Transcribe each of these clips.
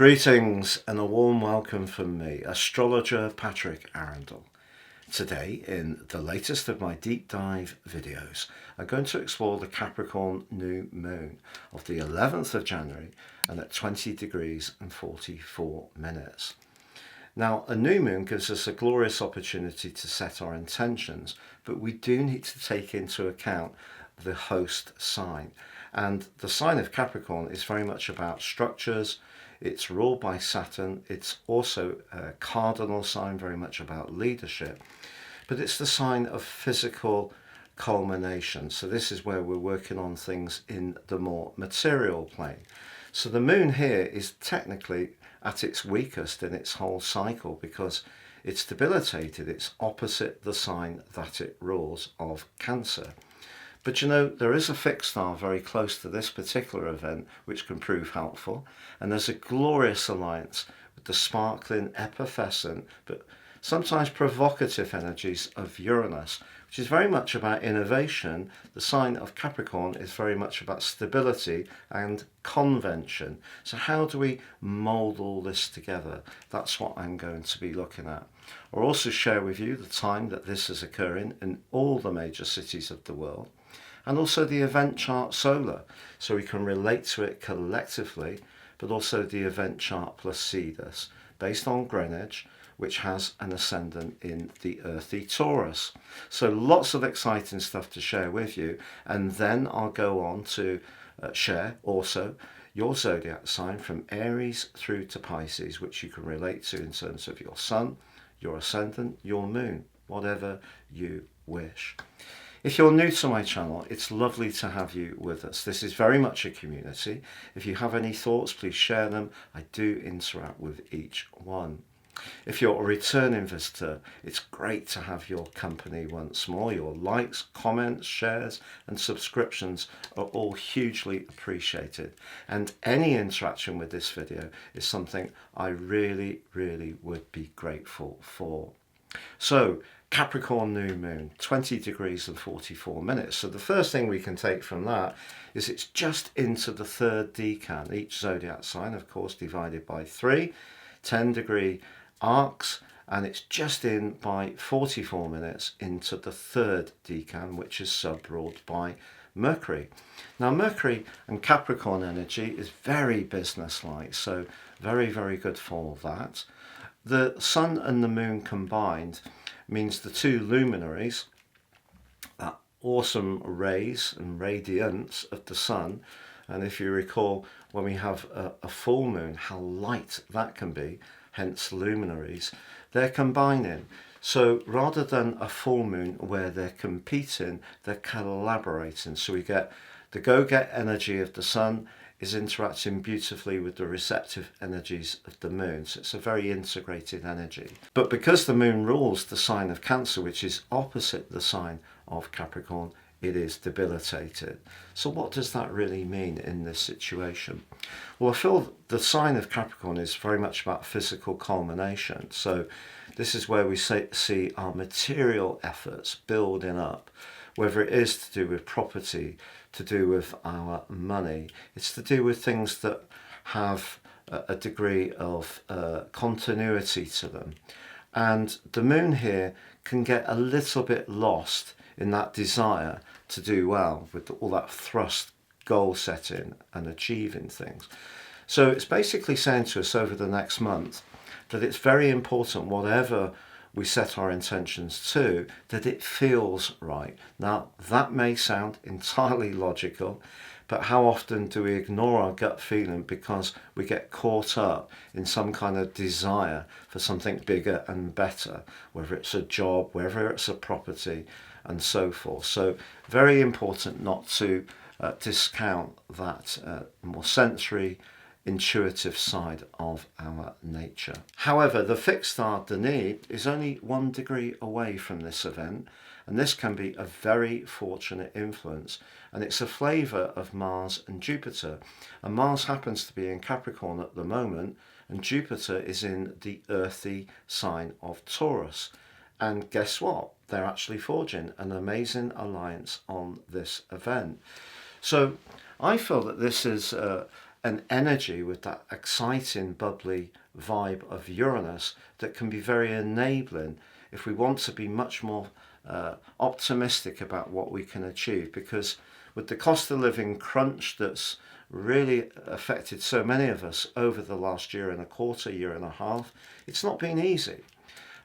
Greetings and a warm welcome from me, astrologer Patrick Arundell. Today, in the latest of my deep dive videos, I'm going to explore the Capricorn new moon of the 11th of January and at 20 degrees and 44 minutes. Now, a new moon gives us a glorious opportunity to set our intentions, but we do need to take into account the host sign. And the sign of Capricorn is very much about structures. It's ruled by Saturn. It's also a cardinal sign, very much about leadership. But it's the sign of physical culmination. So this is where we're working on things in the more material plane. So the moon here is technically at its weakest in its whole cycle because it's debilitated. It's opposite the sign that it rules of Cancer. But you know, there is a fixed star very close to this particular event which can prove helpful, and there's a glorious alliance with the sparkling, effervescent, but sometimes provocative energies of Uranus, which is very much about innovation. The sign of Capricorn is very much about stability and convention. So how do we mould all this together? That's what I'm going to be looking at. I'll also share with you the time that this is occurring in all the major cities of the world, and also the event chart solar, so we can relate to it collectively, but also the event chart Placidus, based on Greenwich, which has an ascendant in the earthy Taurus. So lots of exciting stuff to share with you, and then I'll go on to share also your zodiac sign from Aries through to Pisces, which you can relate to in terms of your sun, your ascendant, your moon, whatever you wish. If you're new to my channel, it's lovely to have you with us. This is very much a community. If you have any thoughts, please share them. I do interact with each one. If you're a returning visitor, it's great to have your company once more. Your likes, comments, shares and subscriptions are all hugely appreciated. And any interaction with this video is something I really would be grateful for. So, Capricorn new moon, 20 degrees and 44 minutes. So the first thing we can take from that is it's just into the third decan. Each zodiac sign, of course, divided by 3, 10-degree arcs, and it's just in by 44 minutes into the third decan, which is sub-ruled by Mercury. Now, Mercury and Capricorn energy is very business-like, so very good for that. The sun and the moon combined means the two luminaries, that awesome rays and radiance of the sun, and if you recall when we have a full moon, how light that can be, hence luminaries, they're combining. So rather than a full moon where they're competing, they're collaborating. So we get the go-get energy of the sun is interacting beautifully with the receptive energies of the moon. So it's a very integrated energy. But because the moon rules the sign of Cancer, which is opposite the sign of Capricorn, it is debilitated. So what does that really mean in this situation? Well, I feel the sign of Capricorn is very much about physical culmination. So this is where we see our material efforts building up, whether it is to do with property, to do with our money. It's to do with things that have a degree of continuity to them. And the moon here can get a little bit lost in that desire to do well with all that thrust, goal setting and achieving things. So it's basically saying to us over the next month that it's very important, whatever we set our intentions to, that it feels right. Now, that may sound entirely logical, but how often do we ignore our gut feeling because we get caught up in some kind of desire for something bigger and better, whether it's a job, whether it's a property, and so forth. So very important not to discount that more sensory, intuitive side of our nature. However, the fixed star Denis is only 1 degree away from this event, and this can be a very fortunate influence, and it's a flavour of Mars and Jupiter. And Mars happens to be in Capricorn at the moment, and Jupiter is in the earthy sign of Taurus. And guess what? They're actually forging an amazing alliance on this event. So I feel that this is an energy with that exciting, bubbly vibe of Uranus that can be very enabling if we want to be much more optimistic about what we can achieve, because with the cost of living crunch that's really affected so many of us over the last year and a quarter, year and a half, it's not been easy.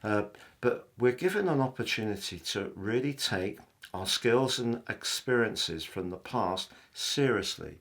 But we're given an opportunity to really take our skills and experiences from the past seriously.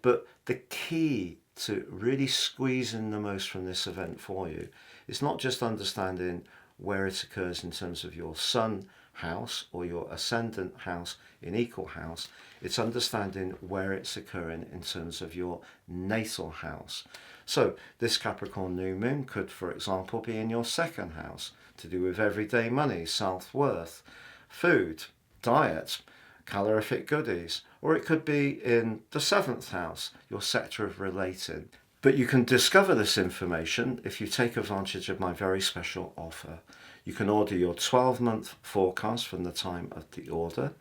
But the key to really squeezing the most from this event for you is not just understanding where it occurs in terms of your sun house or your ascendant house in equal house, it's understanding where it's occurring in terms of your natal house. So this Capricorn new moon could, for example, be in your second house, to do with everyday money, self-worth, food, diet, calorific goodies, or it could be in the seventh house, your sector of relating. But you can discover this information if you take advantage of my very special offer. You can order your 12-month forecast from the time of the order,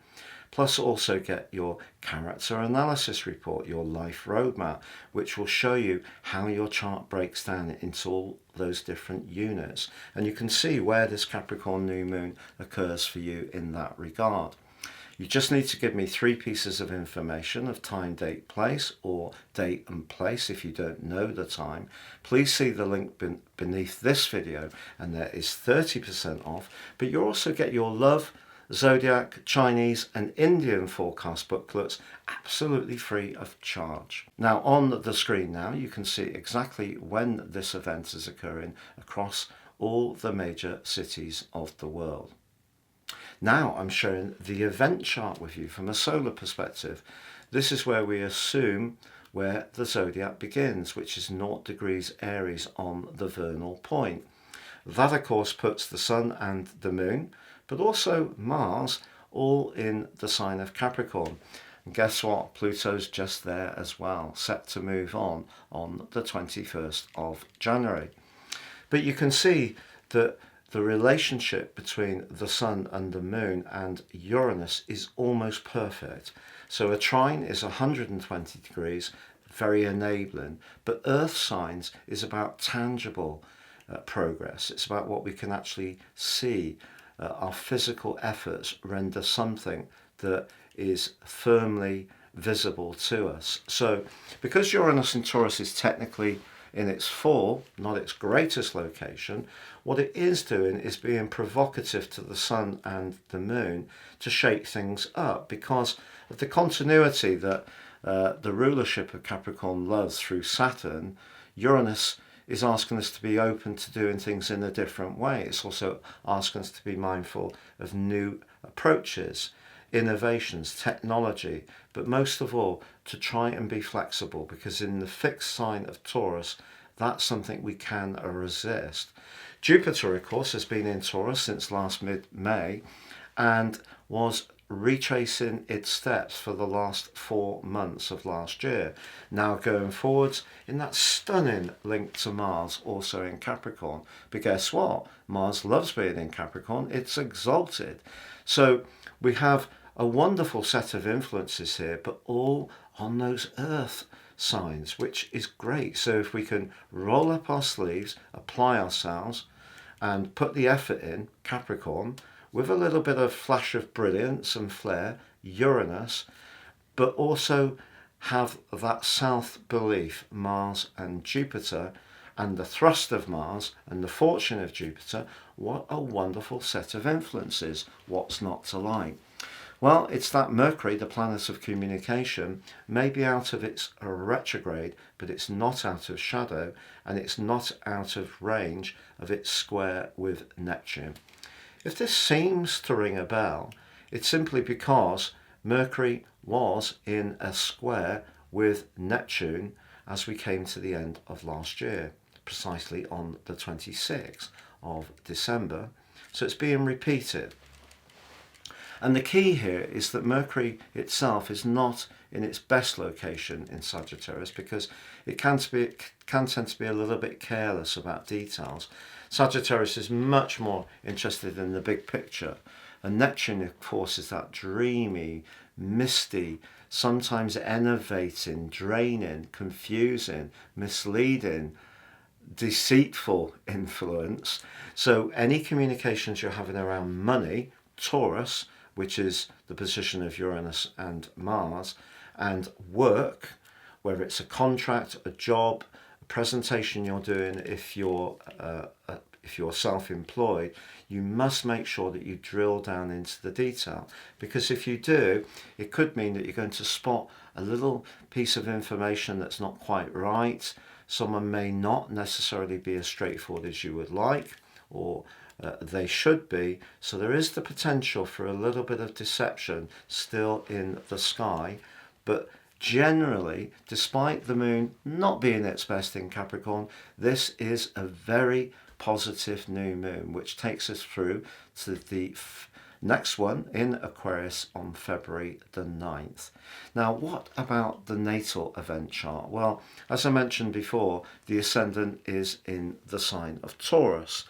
plus also get your character analysis report, your life roadmap, which will show you how your chart breaks down into all those different units. And you can see where this Capricorn new moon occurs for you in that regard. You just need to give me 3 pieces of information of time, date, place, or date and place if you don't know the time. Please see the link beneath this video, and there is 30% off, but you'll also get your love, Zodiac, Chinese and Indian forecast booklets absolutely free of charge. Now on the screen now you can see exactly when this event is occurring across all the major cities of the world. Now I'm showing the event chart with you from a solar perspective. This is where we assume where the zodiac begins, which is 0 degrees Aries on the vernal point. That of course puts the sun and the moon, but also Mars, all in the sign of Capricorn. And guess what? Pluto's just there as well, set to move on the 21st of January. But you can see that the relationship between the sun and the moon and Uranus is almost perfect. So a trine is 120 degrees, very enabling, but earth signs is about tangible progress. It's about what we can actually see. Our physical efforts render something that is firmly visible to us. So because Uranus in Taurus is technically in its fall, not its greatest location, what it is doing is being provocative to the sun and the moon to shake things up, because of the continuity that the rulership of Capricorn loves through Saturn. Uranus is asking us to be open to doing things in a different way. It's also asking us to be mindful of new approaches, innovations, technology, but most of all to try and be flexible, because in the fixed sign of Taurus, that's something we can resist. Jupiter, of course, has been in Taurus since last mid-May and was retracing its steps for the last 4 months of last year. Now going forwards in that stunning link to Mars, also in Capricorn. But guess what? Mars loves being in Capricorn. It's exalted. So we have a wonderful set of influences here, but all on those earth signs, which is great. So if we can roll up our sleeves, apply ourselves and put the effort in, Capricorn, with a little bit of flash of brilliance and flair, Uranus, but also have that self-belief, Mars and Jupiter, and the thrust of Mars and the fortune of Jupiter. What a wonderful set of influences. What's not to like? Well, it's that Mercury, the planet of communication, may be out of its retrograde, but it's not out of shadow, and it's not out of range of its square with Neptune. If this seems to ring a bell, it's simply because Mercury was in a square with Neptune as we came to the end of last year, precisely on the 26th of December. So it's being repeated. And the key here is that Mercury itself is not in its best location in Sagittarius, because it can tend to be a little bit careless about details. Sagittarius is much more interested in the big picture. And Neptune, of course, is that dreamy, misty, sometimes enervating, draining, confusing, misleading, deceitful influence. So any communications you're having around money, Taurus, which is the position of Uranus and Mars, and work, whether it's a contract, a job, a presentation you're doing, if you're self-employed, you must make sure that you drill down into the detail, because if you do, it could mean that you're going to spot a little piece of information that's not quite right. Someone may not necessarily be as straightforward as you would like, or they should be. So there is the potential for a little bit of deception still in the sky. But generally, despite the moon not being its best in Capricorn, this is a very positive new moon, which takes us through to the next one in Aquarius on February the 9th. Now, what about the natal event chart? Well, as I mentioned before, the ascendant is in the sign of Taurus.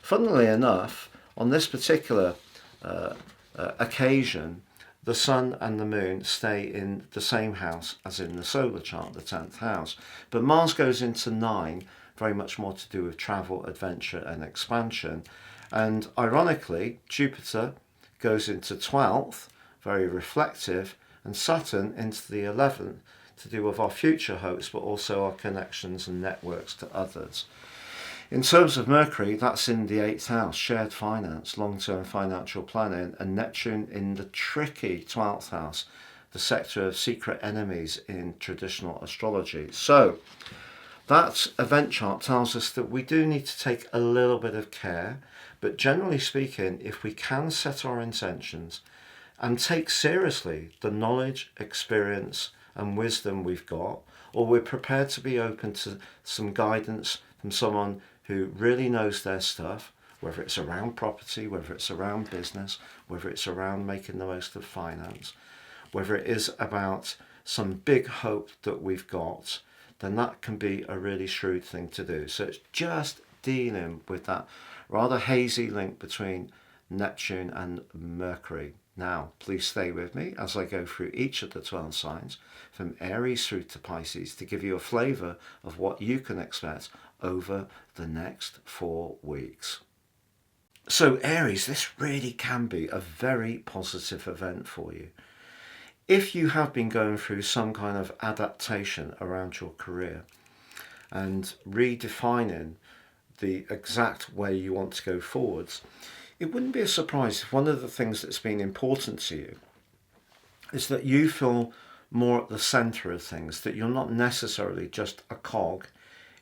Funnily enough, on this particular occasion, the sun and the moon stay in the same house as in the solar chart, the 10th house. But Mars goes into 9, very much more to do with travel, adventure and expansion. And ironically, Jupiter goes into 12th, very reflective, and Saturn into the 11th, to do with our future hopes, but also our connections and networks to others. In terms of Mercury, that's in the 8th house, shared finance, long-term financial planning, and Neptune in the tricky 12th house, the sector of secret enemies in traditional astrology. So that event chart tells us that we do need to take a little bit of care, but generally speaking, if we can set our intentions and take seriously the knowledge, experience and wisdom we've got, or we're prepared to be open to some guidance from someone who really knows their stuff, whether it's around property, whether it's around business, whether it's around making the most of finance, whether it is about some big hope that we've got, then that can be a really shrewd thing to do. So it's just dealing with that rather hazy link between Neptune and Mercury. Now, please stay with me as I go through each of the 12 signs, from Aries through to Pisces, to give you a flavour of what you can expect over the next 4 weeks. So Aries, this really can be a very positive event for you. If you have been going through some kind of adaptation around your career and redefining the exact way you want to go forwards, it wouldn't be a surprise if one of the things that's been important to you is that you feel more at the centre of things, that you're not necessarily just a cog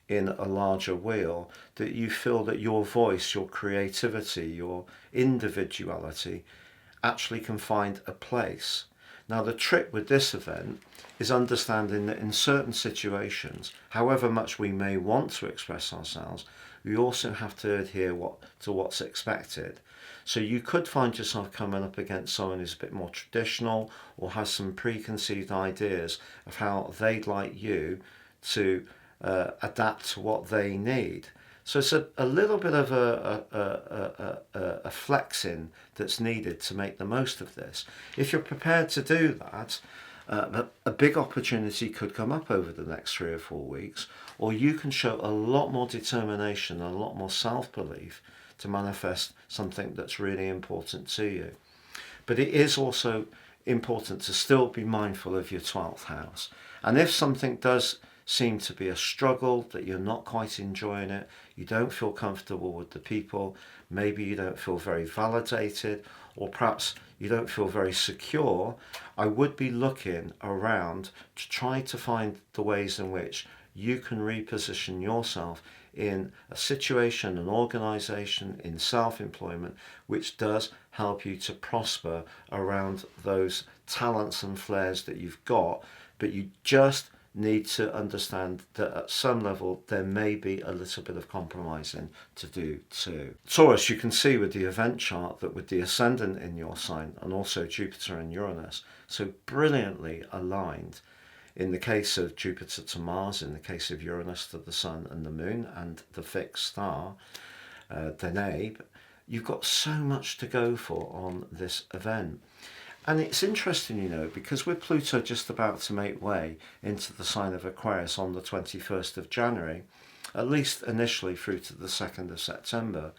in a larger wheel, that you feel that your voice, your creativity, your individuality actually can find a place. Now, the trick with this event is understanding that in certain situations, however much we may want to express ourselves, we also have to adhere to what's expected. So you could find yourself coming up against someone who's a bit more traditional or has some preconceived ideas of how they'd like you to adapt to what they need. So it's a little bit of a flexing that's needed to make the most of this. If you're prepared to do that, a big opportunity could come up over the next 3 or 4 weeks, or you can show a lot more determination and a lot more self-belief to manifest something that's really important to you. But it is also important to still be mindful of your 12th house. And if something does seem to be a struggle, that you're not quite enjoying it, you don't feel comfortable with the people, maybe you don't feel very validated, or perhaps you don't feel very secure, I would be looking around to try to find the ways in which you can reposition yourself in a situation, an organisation, in self-employment, which does help you to prosper around those talents and flares that you've got, but you just need to understand that at some level there may be a little bit of compromising to do too. Taurus, you can see with the event chart that with the ascendant in your sign and also Jupiter and Uranus, so brilliantly aligned in the case of Jupiter to Mars, in the case of Uranus to the Sun and the Moon and the fixed star, Deneb, you've got so much to go for on this event. And it's interesting, you know, because with Pluto just about to make way into the sign of Aquarius on the 21st of January, at least initially through to the 2nd of September,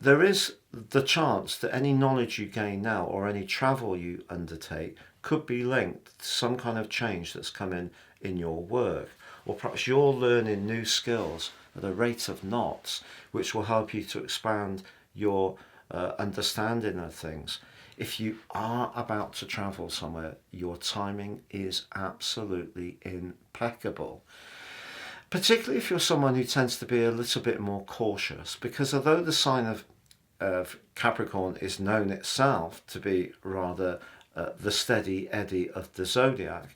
there is the chance that any knowledge you gain now or any travel you undertake could be linked to some kind of change that's come in your work. Or perhaps you're learning new skills at a rate of knots, which will help you to expand your understanding of things. If you are about to travel somewhere, your timing is absolutely impeccable. Particularly if you're someone who tends to be a little bit more cautious, because although the sign of Capricorn is known itself to be rather the steady eddy of the zodiac,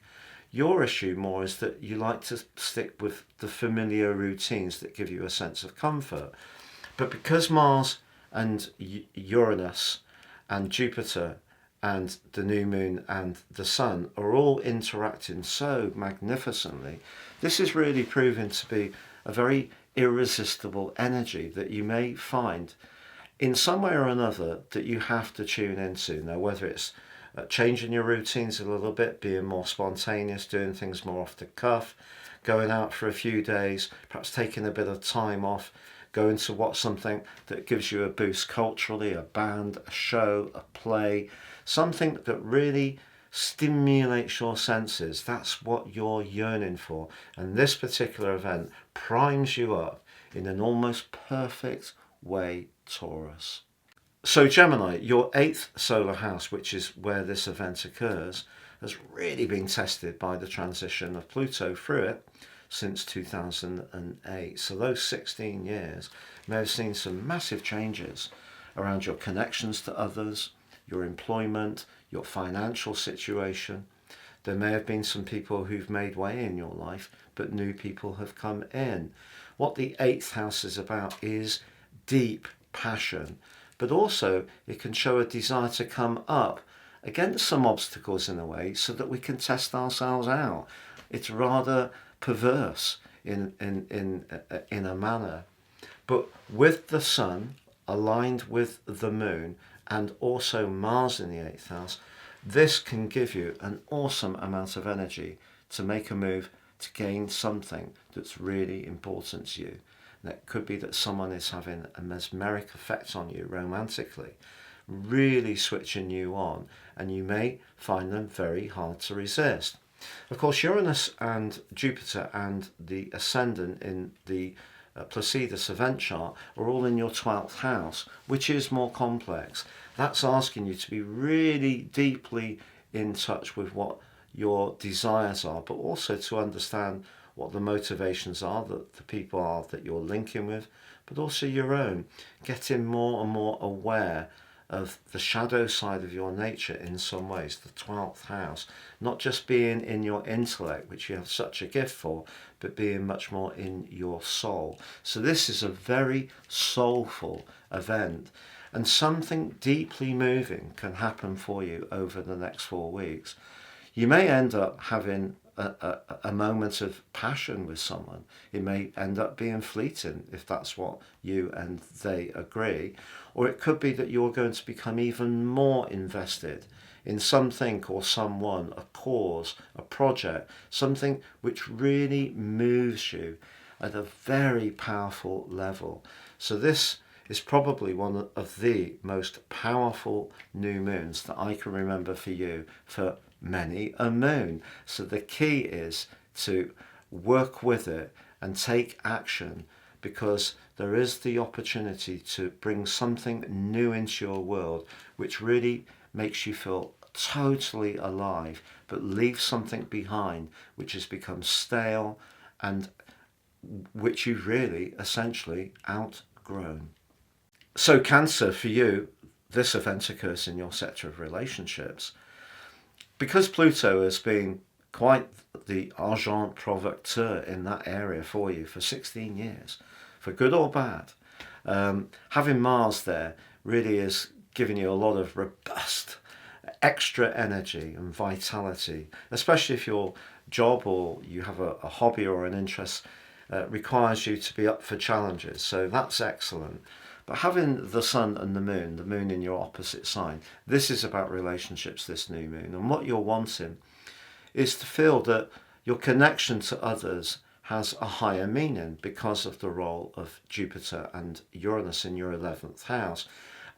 your issue more is that you like to stick with the familiar routines that give you a sense of comfort. But because Mars and Uranus and Jupiter and the new moon and the sun are all interacting so magnificently, this is really proving to be a very irresistible energy that you may find in some way or another that you have to tune into. Now, whether it's changing your routines a little bit, being more spontaneous, doing things more off the cuff, going out for a few days, perhaps taking a bit of time off, going to watch something that gives you a boost culturally, a band, a show, a play, something that really stimulates your senses. That's what you're yearning for. And this particular event primes you up in an almost perfect way, Taurus. So Gemini, your 8th solar house, which is where this event occurs, has really been tested by the transition of Pluto through it since 2008. So those 16 years may have seen some massive changes around your connections to others, your employment, your financial situation. There may have been some people who've made way in your life, but new people have come in. What the 8th house is about is deep passion, but also it can show a desire to come up against some obstacles in a way so that we can test ourselves out. It's rather perverse in a manner. But with the sun aligned with the moon and also Mars in the 8th house, this can give you an awesome amount of energy to make a move to gain something that's really important to you. And it could be that someone is having a mesmeric effect on you romantically, really switching you on, and you may find them very hard to resist. Of course, Uranus and Jupiter and the ascendant in the Placidus event chart are all in your 12th house, which is more complex. That's asking you to be really deeply in touch with what your desires are, but also to understand what the motivations are, that the people are that you're linking with, but also your own. Getting more and more aware of the shadow side of your nature in some ways, the 12th house. Not just being in your intellect, which you have such a gift for, but being much more in your soul. So this is a very soulful event, and something deeply moving can happen for you over the next 4 weeks. You may end up having a moment of passion with someone. It may end up being fleeting if that's what you and they agree, or it could be that you're going to become even more invested in something or someone, a cause, a project, something which really moves you at a very powerful level. So this is probably one of the most powerful new moons that I can remember for you for many a moon. So the key is to work with it and take action, because there is the opportunity to bring something new into your world which really makes you feel totally alive, but leave something behind which has become stale and which you've really essentially outgrown. So Cancer, for you, this event occurs in your sector of relationships. Because Pluto has been quite the agent provocateur in that area for you for 16 years, for good or bad, having Mars there really is giving you a lot of robust, extra energy and vitality, especially if your job or you have a hobby or an interest requires you to be up for challenges. So that's excellent. But having the sun and the moon in your opposite sign, this is about relationships, this new moon. And what you're wanting is to feel that your connection to others has a higher meaning because of the role of Jupiter and Uranus in your 11th house.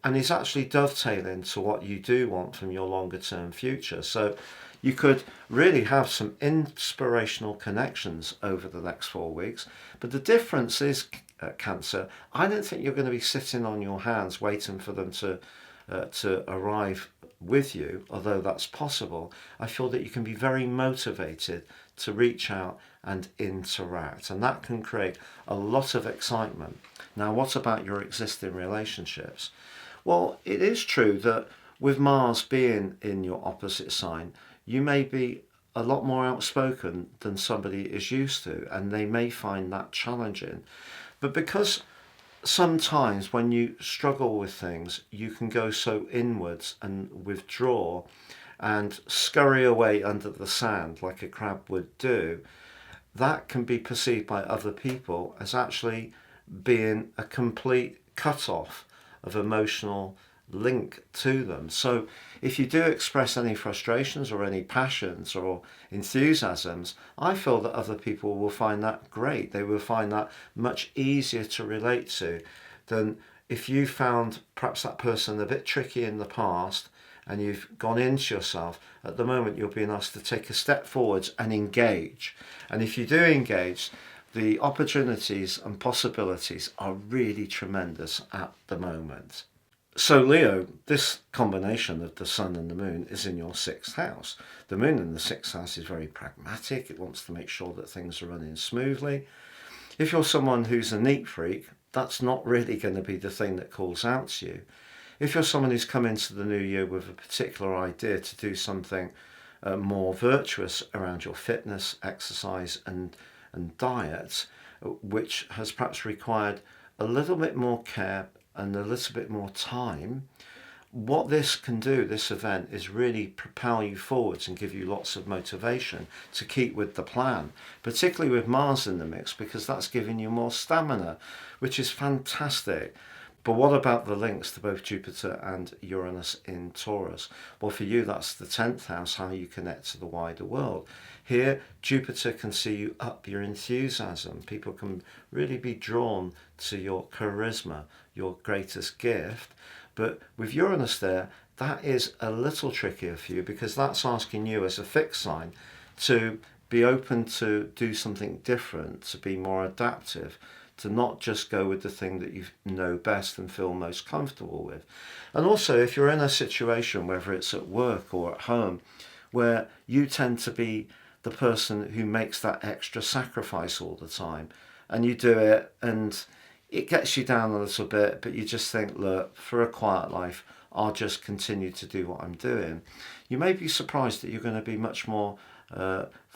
And is actually dovetailing to what you do want from your longer term future. So you could really have some inspirational connections over the next 4 weeks. But the difference is, Cancer, I don't think you're going to be sitting on your hands waiting for them to arrive with you, although that's possible. I feel that you can be very motivated to reach out and interact, and that can create a lot of excitement. Now, what about your existing relationships? Well, it is true that with Mars being in your opposite sign, you may be a lot more outspoken than somebody is used to, and they may find that challenging. But because sometimes when you struggle with things, you can go so inwards and withdraw and scurry away under the sand like a crab would do, that can be perceived by other people as actually being a complete cut-off of emotional link to them. So if you do express any frustrations or any passions or enthusiasms, I feel that other people will find that great. They will find that much easier to relate to than if you found perhaps that person a bit tricky in the past and you've gone into yourself. At the moment, you're being asked to take a step forwards and engage. And if you do engage, the opportunities and possibilities are really tremendous at the moment. So Leo, this combination of the sun and the moon is in your 6th house. The moon in the 6th house is very pragmatic. It wants to make sure that things are running smoothly. If you're someone who's a neat freak, that's not really going to be the thing that calls out to you. If you're someone who's come into the new year with a particular idea to do something more virtuous around your fitness, exercise and diet, which has perhaps required a little bit more care and a little bit more time, what this can do, this event, is really propel you forwards and give you lots of motivation to keep with the plan, particularly with Mars in the mix, because that's giving you more stamina, which is fantastic. But what about the links to both Jupiter and Uranus in Taurus? Well, for you, that's the 10th house, how you connect to the wider world. Here, Jupiter can see you up your enthusiasm. People can really be drawn to your charisma, your greatest gift. But with Uranus there, that is a little trickier for you because that's asking you as a fixed sign to be open to do something different, to be more adaptive, to not just go with the thing that you know best and feel most comfortable with. And also, if you're in a situation, whether it's at work or at home, where you tend to be the person who makes that extra sacrifice all the time, and you do it and it gets you down a little bit, but you just think, look, for a quiet life, I'll just continue to do what I'm doing. You may be surprised that you're going to be much more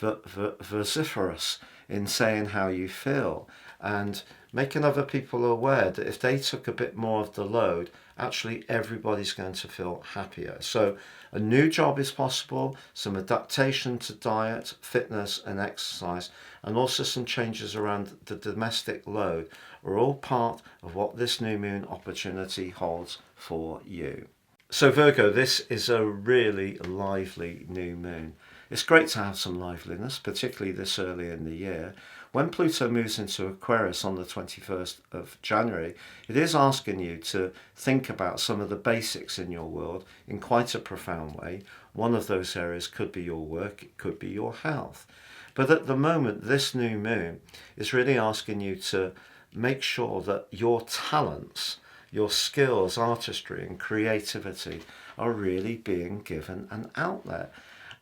vociferous in saying how you feel and making other people aware that if they took a bit more of the load, actually everybody's going to feel happier. So a new job is possible, some adaptation to diet, fitness and exercise, and also some changes around the domestic load are all part of what this new moon opportunity holds for you. So Virgo, this is a really lively new moon. It's great to have some liveliness, particularly this early in the year. When Pluto moves into Aquarius on the 21st of January, it is asking you to think about some of the basics in your world in quite a profound way. One of those areas could be your work, it could be your health. But at the moment, this new moon is really asking you to make sure that your talents, your skills, artistry and creativity are really being given an outlet.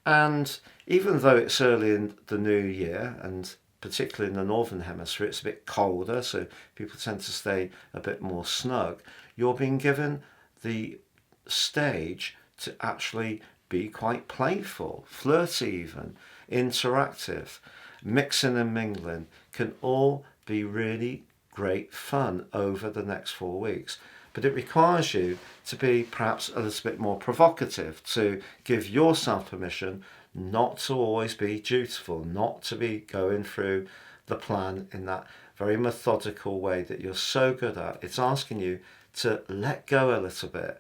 And even though it's early in the new year, and particularly in the northern hemisphere, it's a bit colder, so people tend to stay a bit more snug, you're being given the stage to actually be quite playful, flirty even, interactive. Mixing and mingling can all be really great fun over the next 4 weeks. But it requires you to be perhaps a little bit more provocative, to give yourself permission not to always be dutiful, not to be going through the plan in that very methodical way that you're so good at. It's asking you to let go a little bit,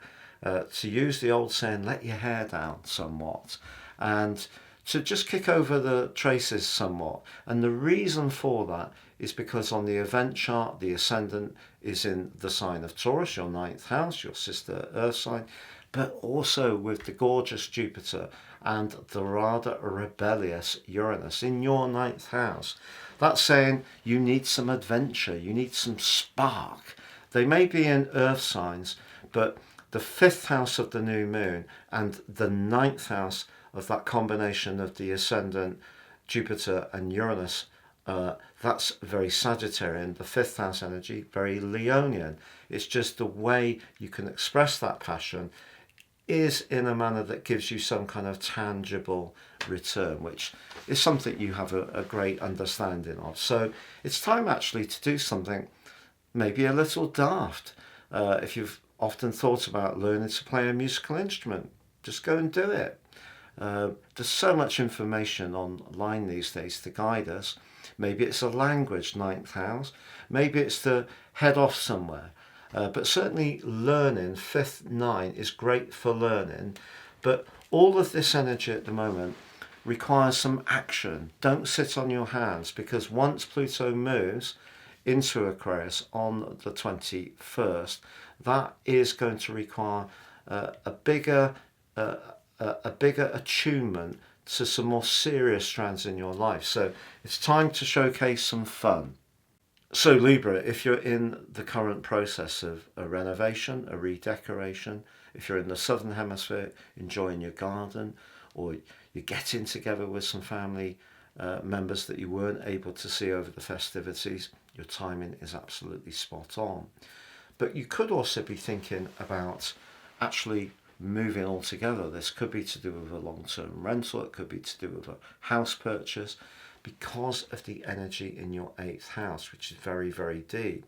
to use the old saying, let your hair down somewhat, and to just kick over the traces somewhat. And the reason for that is because on the event chart, the ascendant is in the sign of Taurus, your ninth house, your sister earth sign, but also with the gorgeous Jupiter and the rather rebellious Uranus in your ninth house. That's saying you need some adventure, you need some spark. They may be in earth signs, but the fifth house of the new moon and the ninth house of that combination of the ascendant Jupiter and Uranus, that's very Sagittarian. The fifth house energy, very Leonian. It's just the way you can express that passion is in a manner that gives you some kind of tangible return, which is something you have a great understanding of. So it's time actually to do something maybe a little daft. If you've often thought about learning to play a musical instrument, just go and do it. There's so much information online these days to guide us. Maybe it's a language, ninth house. Maybe it's to head off somewhere. But certainly learning, fifth, nine, is great for learning. But all of this energy at the moment requires some action. Don't sit on your hands, because once Pluto moves into Aquarius on the 21st, that is going to require a bigger attunement to some more serious strands in your life. So it's time to showcase some fun. So Libra, if you're in the current process of a renovation, a redecoration, if you're in the southern hemisphere enjoying your garden, or you're getting together with some family members that you weren't able to see over the festivities, your timing is absolutely spot on. But you could also be thinking about actually moving altogether. This could be to do with a long-term rental, it could be to do with a house purchase, because of the energy in your eighth house, which is very, very deep.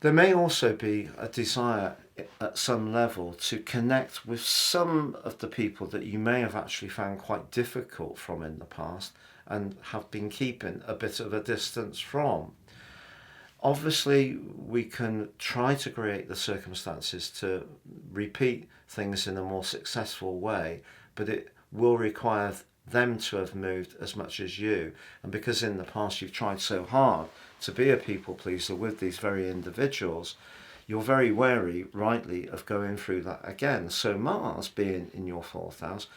There may also be a desire at some level to connect with some of the people that you may have actually found quite difficult from in the past and have been keeping a bit of a distance from. Obviously, we can try to create the circumstances to repeat things in a more successful way, but it will require them to have moved as much as you. And because in the past you've tried so hard to be a people pleaser with these very individuals, you're very wary, rightly, of going through that again. So Mars, being in your fourth house,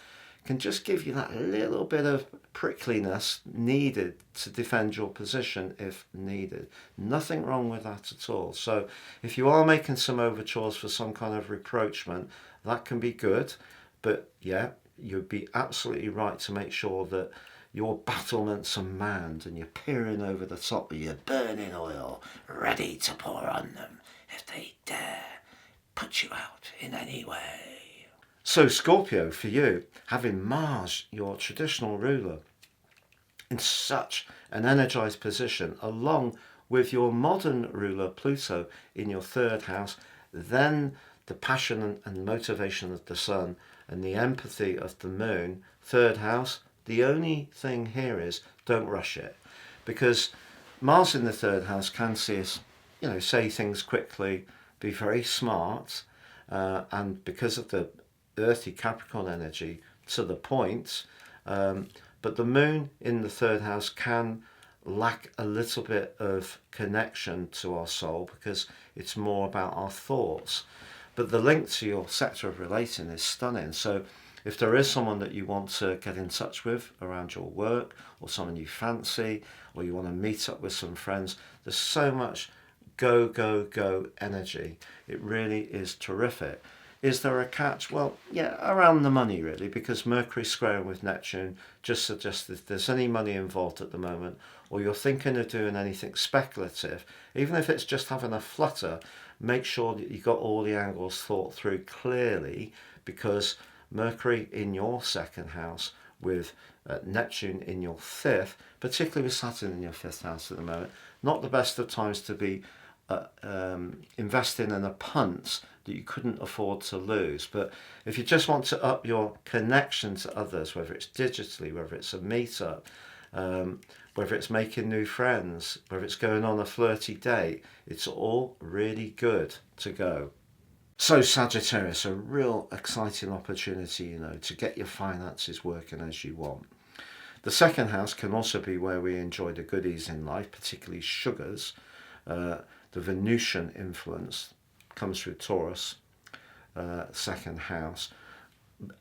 can just give you that little bit of prickliness needed to defend your position if needed. Nothing wrong with that at all. So if you are making some overtures for some kind of rapprochement, that can be good. But yeah, you'd be absolutely right to make sure that your battlements are manned and you're peering over the top of your burning oil, ready to pour on them if they dare put you out in any way. So Scorpio, for you, having Mars, your traditional ruler, in such an energized position, along with your modern ruler Pluto in your third house, then the passion and motivation of the sun and the empathy of the moon, third house, the only thing here is don't rush it. Because Mars in the third house can see us, say things quickly, be very smart, and because of the earthy Capricorn energy, to the point. But the moon in the third house can lack a little bit of connection to our soul because it's more about our thoughts. But the link to your sector of relating is stunning. So if there is someone that you want to get in touch with around your work, or someone you fancy, or you want to meet up with some friends, there's so much go, go, go energy. It really is terrific. Is there a catch? Well, yeah, around the money really, because Mercury squaring with Neptune just suggests that if there's any money involved at the moment, or you're thinking of doing anything speculative, even if it's just having a flutter, make sure that you've got all the angles thought through clearly, because Mercury in your second house with Neptune in your fifth, particularly with Saturn in your fifth house at the moment, not the best of times to be investing in a punt that you couldn't afford to lose. But if you just want to up your connection to others, whether it's digitally, whether it's a meetup, whether it's making new friends, whether it's going on a flirty date, it's all really good to go. So Sagittarius, a real exciting opportunity, to get your finances working as you want. The second house can also be where we enjoy the goodies in life, particularly sugars. The Venusian influence comes through Taurus, second house.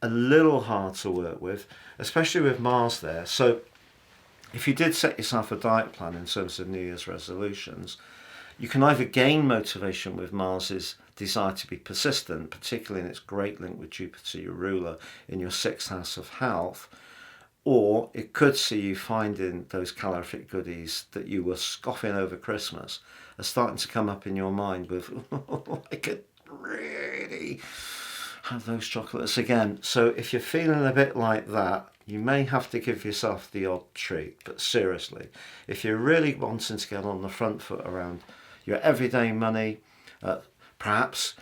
A little hard to work with, especially with Mars there. So if you did set yourself a diet plan in terms of New Year's resolutions, you can either gain motivation with Mars's desire to be persistent, particularly in its great link with Jupiter, your ruler, in your sixth house of health, or it could see you finding those calorific goodies that you were scoffing over Christmas are starting to come up in your mind with, oh, I could really have those chocolates again. So if you're feeling a bit like that, you may have to give yourself the odd treat. But seriously, if you're really wanting to get on the front foot around your everyday money, perhaps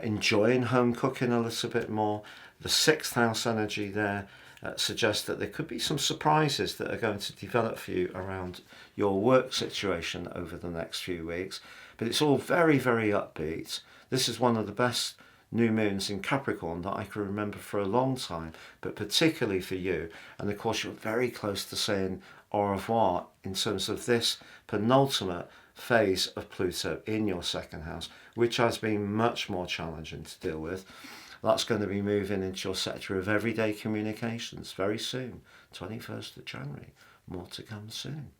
enjoying home cooking a little bit more, the sixth house energy there suggests that there could be some surprises that are going to develop for you around your work situation over the next few weeks. But it's all very, very upbeat. This is one of the best new moons in Capricorn that I can remember for a long time, but particularly for you. And of course, you're very close to saying au revoir in terms of this penultimate phase of Pluto in your second house, which has been much more challenging to deal with. That's going to be moving into your sector of everyday communications very soon, 21st of January. More to come soon.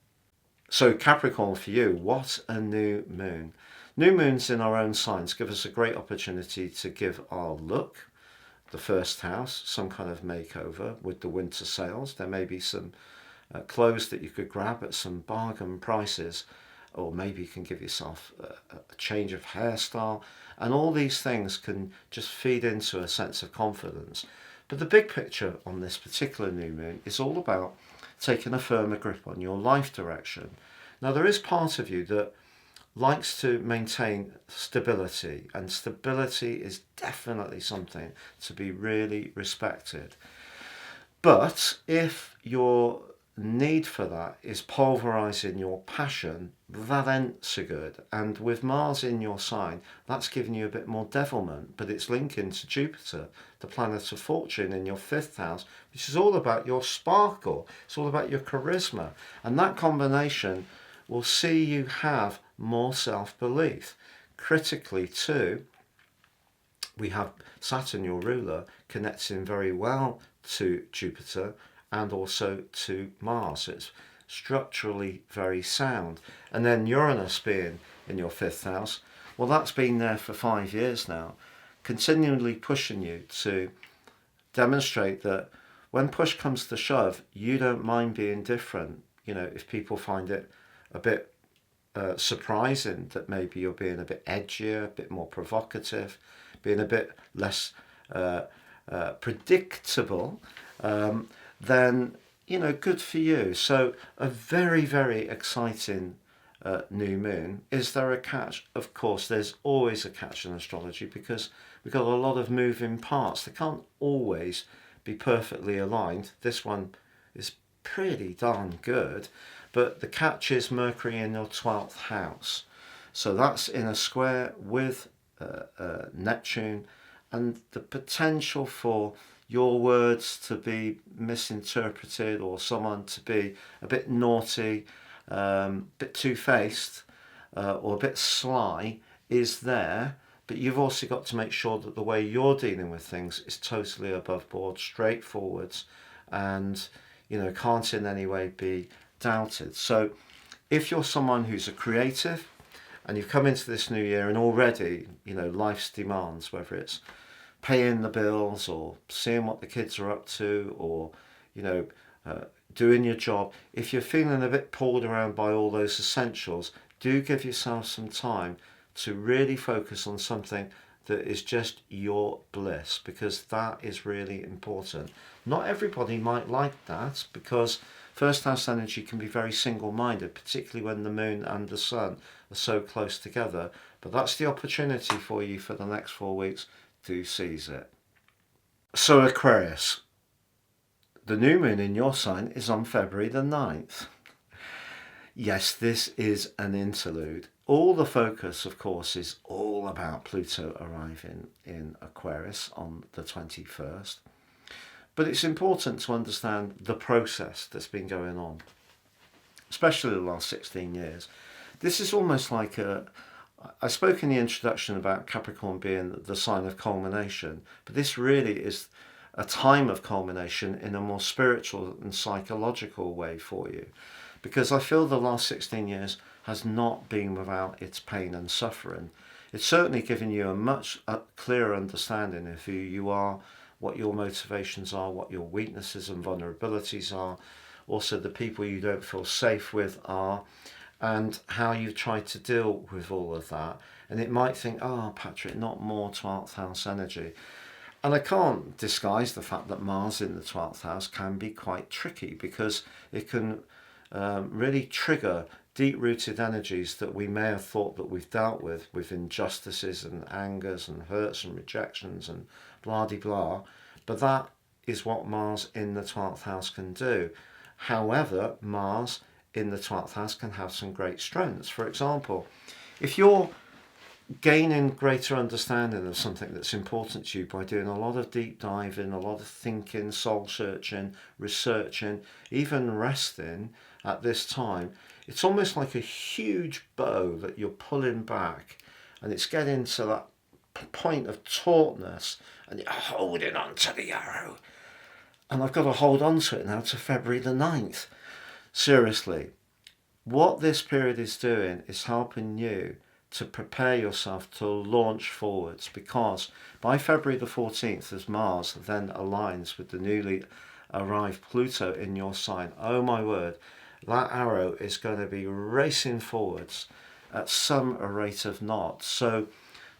So Capricorn, for you, what a new moon. New moons in our own signs give us a great opportunity to give our look, the first house, some kind of makeover with the winter sales. There may be some clothes that you could grab at some bargain prices, or maybe you can give yourself a change of hairstyle, and all these things can just feed into a sense of confidence. But the big picture on this particular new moon is all about taking a firmer grip on your life direction. Now, there is part of you that likes to maintain stability, and stability is definitely something to be really respected. But if your need for that is pulverizing your passion, that ain't so good. And with Mars in your sign, that's giving you a bit more devilment, but it's linking to Jupiter, the planet of fortune, in your fifth house, which is all about your sparkle. It's all about your charisma. And that combination will see you have more self-belief. Critically too, we have Saturn, your ruler, connecting very well to Jupiter and also to Mars. It's structurally very sound. And then Uranus being in your fifth house, well, that's been there for 5 years now, continually pushing you to demonstrate that when push comes to shove, you don't mind being different. If people find it a bit surprising that maybe you're being a bit edgier, a bit more provocative, being a bit less predictable, then good for you. So a very, very exciting new moon. Is there a catch? Of course, there's always a catch in astrology because we've got a lot of moving parts. They can't always be perfectly aligned. This one is pretty darn good, but the catch is Mercury in your 12th house. So that's in a square with Neptune, and the potential for your words to be misinterpreted or someone to be a bit naughty, a bit two-faced, or a bit sly is there. But you've also got to make sure that the way you're dealing with things is totally above board, straightforward, and can't in any way be doubted. So if you're someone who's a creative and you've come into this new year and already life's demands, whether it's paying the bills or seeing what the kids are up to, or doing your job, if you're feeling a bit pulled around by all those essentials, do give yourself some time to really focus on something that is just your bliss, because that is really important. Not everybody might like that, because first house energy can be very single-minded, particularly when the moon and the sun are so close together. But that's the opportunity for you for the next 4 weeks. Do seize it. So Aquarius, the new moon in your sign is on February the 9th. yes, this is an interlude. All the focus, of course, is all about Pluto arriving in Aquarius on the 21st. But it's important to understand the process that's been going on, especially the last 16 years. This is almost like I spoke in the introduction about Capricorn being the sign of culmination, but this really is a time of culmination in a more spiritual and psychological way for you. Because I feel the last 16 years has not been without its pain and suffering. It's certainly given you a much clearer understanding of who you are, what your motivations are, what your weaknesses and vulnerabilities are, also the people you don't feel safe with are, and how you try to deal with all of that. And it might think, oh, Patrick, not more 12th house energy. And I can't disguise the fact that Mars in the 12th house can be quite tricky, because it can really trigger deep-rooted energies that we may have thought that we've dealt with injustices and angers and hurts and rejections and blah-de-blah. But that is what Mars in the 12th house can do. However, Mars in the 12th house can have some great strengths. For example, if you're gaining greater understanding of something that's important to you by doing a lot of deep diving, a lot of thinking, soul searching, researching, even resting at this time, it's almost like a huge bow that you're pulling back, and it's getting to that point of tautness, and you're holding on to the arrow. And I've got to hold on to it now to February the 9th. Seriously, what this period is doing is helping you to prepare yourself to launch forwards, because by February the 14th, as Mars then aligns with the newly arrived Pluto in your sign, oh my word, that arrow is going to be racing forwards at some rate of knots. So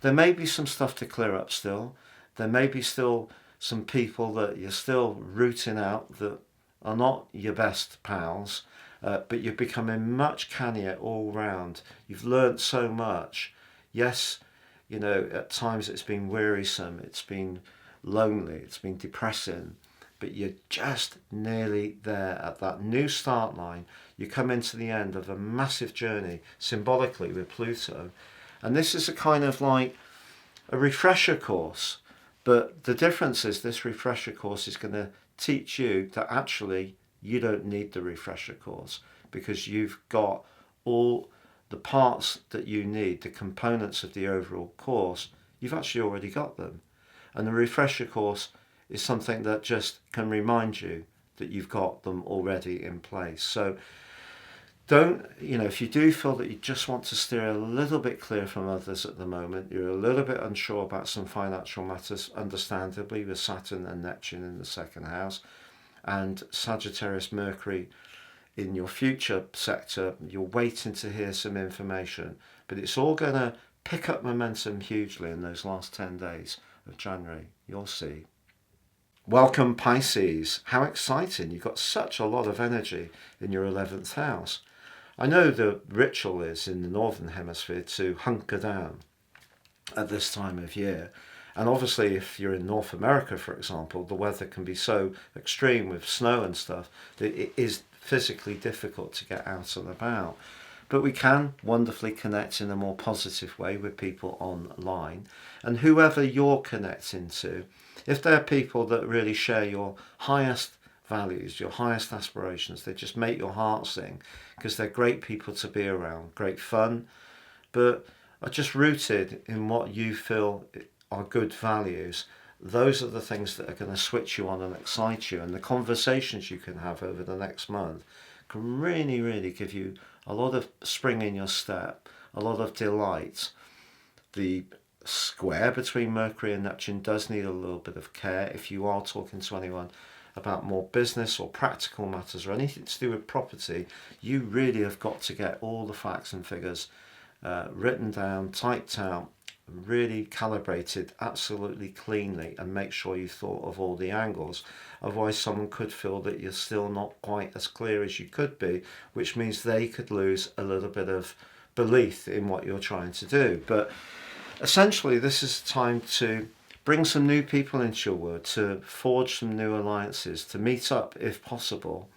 there may be some stuff to clear up still. There may be still some people that you're still rooting out that are not your best pals, but you're becoming much cannier all round. You've learnt so much. Yes, you know, at times it's been wearisome, it's been lonely, it's been depressing, but you're just nearly there at that new start line. You come into the end of a massive journey, symbolically with Pluto. And this is a kind of like a refresher course. But the difference is this refresher course is going to teach you that actually you don't need the refresher course, because you've got all the parts that you need, the components of the overall course, you've actually already got them. And the refresher course is something that just can remind you that you've got them already in place. So don't, if you do feel that you just want to steer a little bit clear from others at the moment, you're a little bit unsure about some financial matters, understandably, with Saturn and Neptune in the second house, and Sagittarius Mercury in your future sector, you're waiting to hear some information, but it's all going to pick up momentum hugely in those last 10 days of January. You'll see. Welcome, Pisces. How exciting. You've got such a lot of energy in your 11th house. I know the ritual is in the Northern Hemisphere to hunker down at this time of year. And obviously, if you're in North America, for example, the weather can be so extreme with snow and stuff that it is physically difficult to get out and about. But we can wonderfully connect in a more positive way with people online. And whoever you're connecting to, if they're people that really share your highest values, your highest aspirations, they just make your heart sing, because they're great people to be around, great fun, but are just rooted in what you feel are good values. Those are the things that are going to switch you on and excite you, and the conversations you can have over the next month can really, really give you a lot of spring in your step, a lot of delight. The square between Mercury and Neptune does need a little bit of care. If you are talking to anyone about more business or practical matters or anything to do with property, you really have got to get all the facts and figures written down, typed out, really calibrated absolutely cleanly, and make sure you thought of all the angles. Otherwise someone could feel that you're still not quite as clear as you could be, which means they could lose a little bit of belief in what you're trying to do. But essentially this is time to bring some new people into your world, to forge some new alliances, to meet up if possible,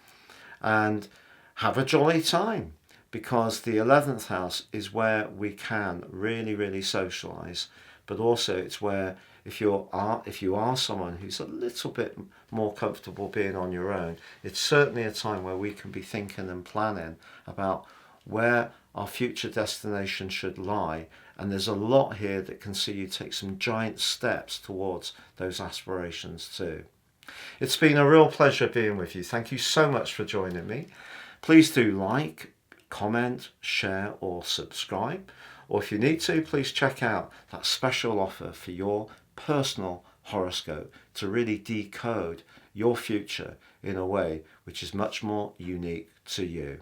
and have a jolly time. because the 11th house is where we can really socialize, but also it's where if you are someone who's a little bit more comfortable being on your own, it's certainly a time where we can be thinking and planning about where our future destination should lie. And there's a lot here that can see you take some giant steps towards those aspirations too. It's been a real pleasure being with you. Thank you so much for joining me. Please do like, comment, share or subscribe. Or if you need to, please check out that special offer for your personal horoscope to really decode your future in a way which is much more unique to you.